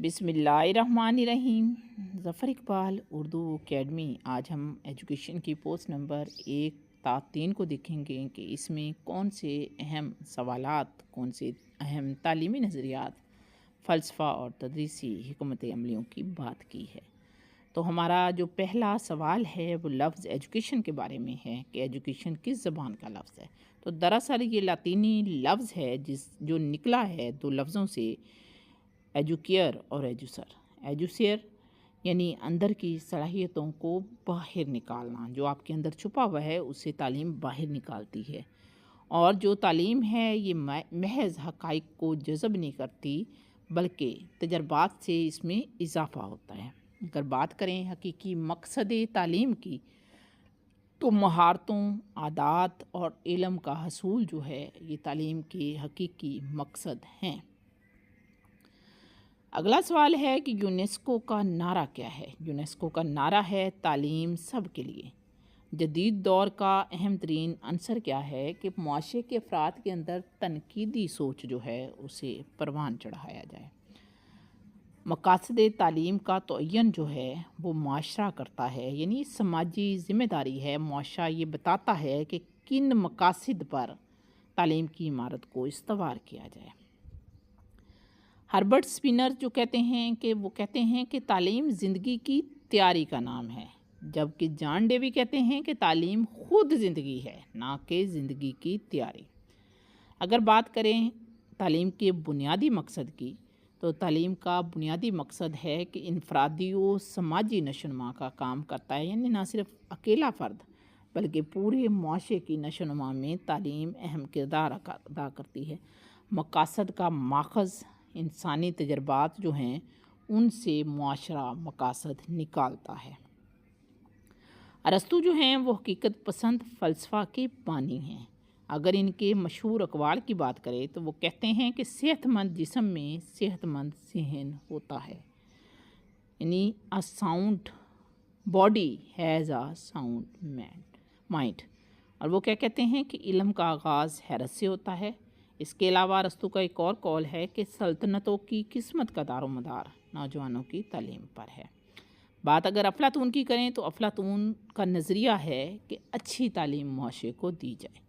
بسم اللہ الرحمن الرحیم۔ ظفر اقبال اردو اکیڈمی، آج ہم ایجوکیشن کی پوسٹ نمبر 1 تا 3 کو دیکھیں گے کہ اس میں کون سے اہم سوالات، کون سے اہم تعلیمی نظریات، فلسفہ اور تدریسی حکمت عملیوں کی بات کی ہے۔ تو ہمارا جو پہلا سوال ہے وہ لفظ ایجوکیشن کے بارے میں ہے کہ ایجوکیشن کس زبان کا لفظ ہے۔ تو دراصل یہ لاطینی لفظ ہے جو نکلا ہے دو لفظوں سے، ایجوکیئر اور ایجوسر۔ ایجوسر یعنی اندر کی صلاحیتوں کو باہر نکالنا، جو آپ کے اندر چھپا ہوا ہے اسے تعلیم باہر نکالتی ہے، اور جو تعلیم ہے یہ محض حقائق کو جذب نہیں کرتی بلکہ تجربات سے اس میں اضافہ ہوتا ہے۔ اگر بات کریں حقیقی مقصد تعلیم کی تو مہارتوں، عادات اور علم کا حصول جو ہے یہ تعلیم کے حقیقی مقصد ہیں۔ اگلا سوال ہے کہ یونیسکو کا نعرہ کیا ہے؟ یونیسکو کا نعرہ ہے تعلیم سب کے لیے۔ جدید دور کا اہم ترین عنصر کیا ہے کہ معاشرے کے افراد کے اندر تنقیدی سوچ جو ہے اسے پروان چڑھایا جائے۔ مقاصد تعلیم کا تعین جو ہے وہ معاشرہ کرتا ہے، یعنی سماجی ذمہ داری ہے۔ معاشرہ یہ بتاتا ہے کہ کن مقاصد پر تعلیم کی عمارت کو استوار کیا جائے۔ ہربرٹ اسپنر جو کہتے ہیں کہ تعلیم زندگی کی تیاری کا نام ہے، جبکہ جان ڈیوی کہتے ہیں کہ تعلیم خود زندگی ہے، نہ کہ زندگی کی تیاری۔ اگر بات کریں تعلیم کے بنیادی مقصد کی تو تعلیم کا بنیادی مقصد ہے کہ انفرادی و سماجی نشوونما کا کام کرتا ہے، یعنی نہ صرف اکیلا فرد بلکہ پورے معاشرے کی نشوونما میں تعلیم اہم کردار ادا کرتی ہے۔ مقاصد کا ماخذ انسانی تجربات جو ہیں ان سے معاشرہ مقاصد نکالتا ہے۔ ارسطو جو ہیں وہ حقیقت پسند فلسفہ کے بانی ہیں۔ اگر ان کے مشہور اقوال کی بات کریں تو وہ کہتے ہیں کہ صحت مند جسم میں صحت مند ذہن ہوتا ہے، یعنی a sound body has a sound mind۔ اور وہ کیا کہتے ہیں کہ علم کا آغاز حیرت سے ہوتا ہے۔ اس کے علاوہ ارسطو کا ایک اور قول ہے کہ سلطنتوں کی قسمت کا دار و مدار نوجوانوں کی تعلیم پر ہے۔ بات اگر افلاطون کی کریں تو افلاطون کا نظریہ ہے کہ اچھی تعلیم معاشرے کو دی جائے،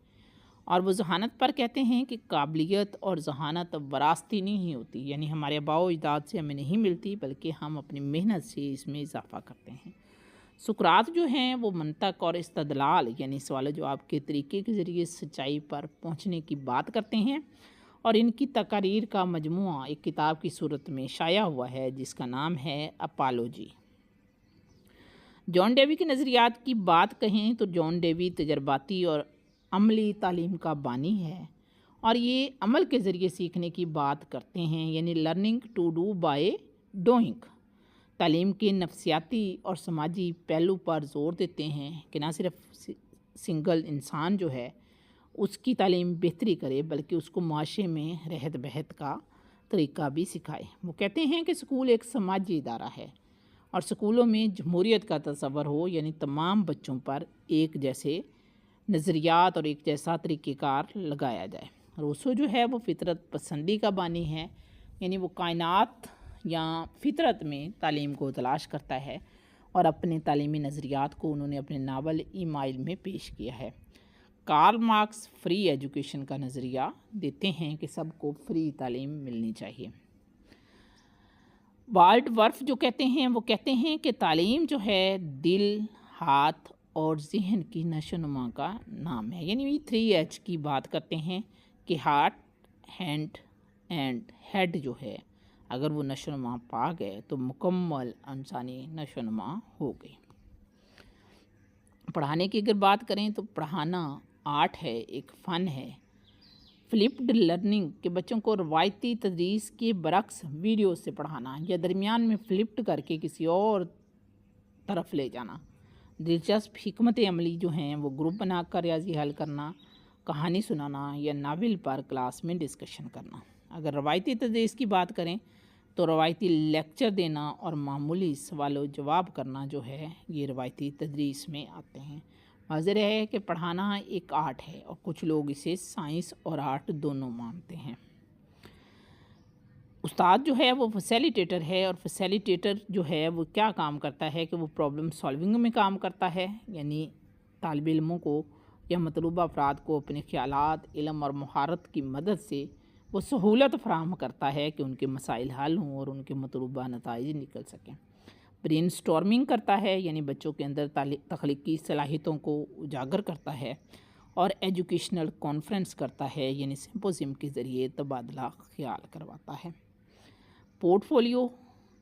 اور وہ ذہانت پر کہتے ہیں کہ قابلیت اور ذہانت وراثتی نہیں ہوتی، یعنی ہمارے آباء و اجداد سے ہمیں نہیں ملتی بلکہ ہم اپنی محنت سے اس میں اضافہ کرتے ہیں۔ سقراط جو ہیں وہ منطق اور استدلال یعنی سوال و جواب کے طریقے کے ذریعے سچائی پر پہنچنے کی بات کرتے ہیں، اور ان کی تقاریر کا مجموعہ ایک کتاب کی صورت میں شائع ہوا ہے جس کا نام ہے اپالوجی۔ جان ڈیوی کے نظریات کی بات کہیں تو جان ڈیوی تجرباتی اور عملی تعلیم کا بانی ہے، اور یہ عمل کے ذریعے سیکھنے کی بات کرتے ہیں، یعنی learning to do by doing. تعلیم کے نفسیاتی اور سماجی پہلو پر زور دیتے ہیں کہ نہ صرف سنگل انسان جو ہے اس کی تعلیم بہتری کرے بلکہ اس کو معاشرے میں رہت بہت کا طریقہ بھی سکھائے۔ وہ کہتے ہیں کہ اسکول ایک سماجی ادارہ ہے، اور اسکولوں میں جمہوریت کا تصور ہو، یعنی تمام بچوں پر ایک جیسے نظریات اور ایک جیسا طریقہ کار لگایا جائے۔ روسو جو ہے وہ فطرت پسندی کا بانی ہے، یعنی وہ کائنات یا فطرت میں تعلیم کو تلاش کرتا ہے، اور اپنے تعلیمی نظریات کو انہوں نے اپنے ناول ایمائل میں پیش کیا ہے۔ کارل مارکس فری ایجوکیشن کا نظریہ دیتے ہیں کہ سب کو فری تعلیم ملنی چاہیے۔ والٹ ورف جو کہتے ہیں وہ کہتے ہیں کہ تعلیم جو ہے دل، ہاتھ اور ذہن کی نشوونما کا نام ہے، یعنی 3H کی بات کرتے ہیں کہ ہارٹ، ہینڈ اینڈ ہیڈ جو ہے اگر وہ نشوونما پا گئے تو مکمل انسانی نشوونما ہو گئی۔ پڑھانے کی اگر بات کریں تو پڑھانا آرٹ ہے، ایک فن ہے۔ فلپڈ لرننگ کہ بچوں کو روایتی تدریس کے برعکس ویڈیو سے پڑھانا یا درمیان میں فلپڈ کر کے کسی اور طرف لے جانا۔ دلچسپ حکمت عملی جو ہیں وہ گروپ بنا کر ریاضی حل کرنا، کہانی سنانا یا ناول پر کلاس میں ڈسکشن کرنا۔ اگر روایتی تدریس کی بات کریں تو روایتی لیکچر دینا اور معمولی سوال و جواب کرنا جو ہے یہ روایتی تدریس میں آتے ہیں۔ واضح ہے کہ پڑھانا ایک آرٹ ہے، اور کچھ لوگ اسے سائنس اور آرٹ دونوں مانتے ہیں۔ استاد جو ہے وہ فیسیلیٹیٹر ہے، اور فیسیلیٹیٹر جو ہے وہ کیا کام کرتا ہے کہ وہ پرابلم سالونگ میں کام کرتا ہے، یعنی طالب علموں کو یا مطلوبہ افراد کو اپنے خیالات، علم اور مہارت کی مدد سے وہ سہولت فراہم کرتا ہے کہ ان کے مسائل حل ہوں اور ان کے مطلوبہ نتائج نکل سکیں۔ برین سٹارمنگ کرتا ہے، یعنی بچوں کے اندر تخلیقی صلاحیتوں کو اجاگر کرتا ہے، اور ایجوکیشنل کانفرنس کرتا ہے، یعنی سمپوزیم کے ذریعے تبادلہ خیال کرواتا ہے۔ پورٹ فولیو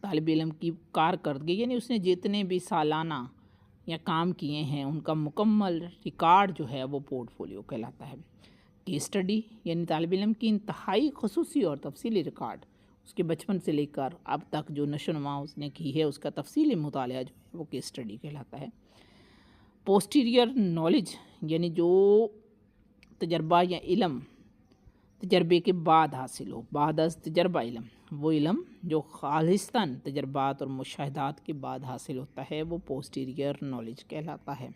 طالب علم کی کارکردگی، یعنی اس نے جتنے بھی سالانہ یا کام کیے ہیں ان کا مکمل ریکارڈ جو ہے وہ پورٹ فولیو کہلاتا ہے۔ کیس اسٹڈی، یعنی طالب علم کی انتہائی خصوصی اور تفصیلی ریکارڈ، اس کے بچپن سے لے کر اب تک جو نشو و نما اس نے کی ہے اس کا تفصیلی مطالعہ جو ہے وہ کیس اسٹڈی کہلاتا ہے۔ پوسٹیریئر نالج، یعنی جو تجربہ یا علم تجربے کے بعد حاصل ہو، بعد از تجربہ علم، وہ علم جو خالصتاً تجربات اور مشاہدات کے بعد حاصل ہوتا ہے وہ پوسٹیریئر نالج کہلاتا ہے۔